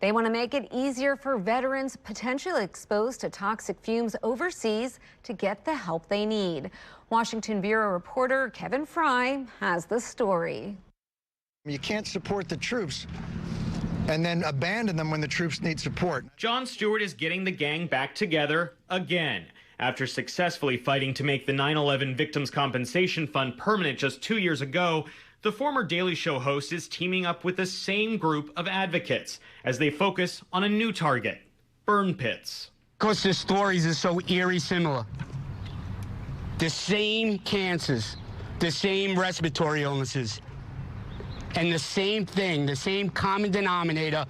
They want to make it easier for veterans potentially exposed to toxic fumes overseas to get the help they need. Washington Bureau reporter Kevin Fry has the story. You can't support the troops and then abandon them when the troops need support. Jon Stewart is getting the gang back together again. After successfully fighting to make the 9/11 Victims' Compensation Fund permanent just 2 years ago, the former Daily Show host is teaming up with the same group of advocates as they focus on a new target, burn pits. Because the stories are so eerie similar. The same cancers, the same respiratory illnesses, and the same thing, the same common denominator,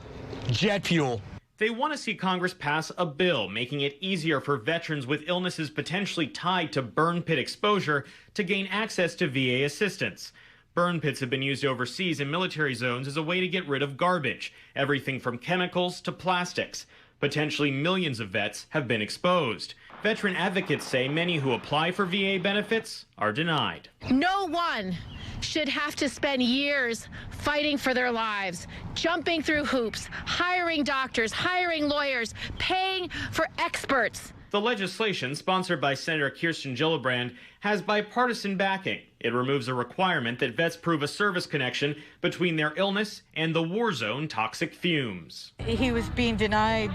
jet fuel. They want to see Congress pass a bill making it easier for veterans with illnesses potentially tied to burn pit exposure to gain access to VA assistance. Burn pits have been used overseas in military zones as a way to get rid of garbage, everything from chemicals to plastics. Potentially millions of vets have been exposed. Veteran advocates say many who apply for VA benefits are denied. No one should have to spend years fighting for their lives, jumping through hoops, hiring doctors, hiring lawyers, paying for experts. The legislation, sponsored by Senator Gillibrand, has bipartisan backing. It removes a requirement that vets prove a service connection between their illness and the war zone toxic fumes. He was being denied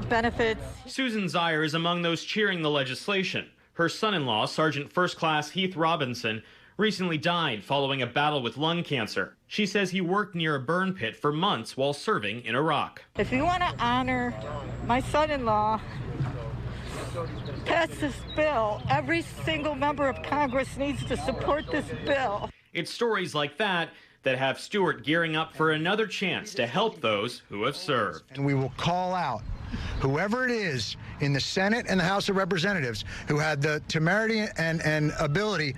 benefits. Susan Zier is among those cheering the legislation. Her son-in-law, Sergeant First Class Heath Robinson, recently died following a battle with lung cancer. She says he worked near a burn pit for months while serving in Iraq. If you want to honor my son-in-law, pass this bill. Every single member of Congress needs to support this bill. It's stories like that that have Stewart gearing up for another chance to help those who have served. And we will call out whoever it is in the Senate and the House of Representatives who had the temerity and ability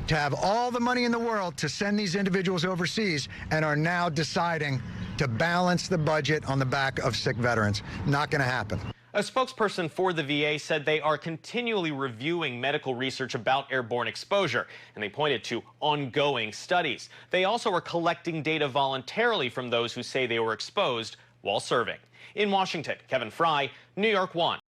to have all the money in the world to send these individuals overseas and are now deciding to balance the budget on the back of sick veterans. Not going to happen. A spokesperson for the VA said they are continually reviewing medical research about airborne exposure, and they pointed to ongoing studies. They also are collecting data voluntarily from those who say they were exposed while serving. In Washington, Kevin Fry, New York 1.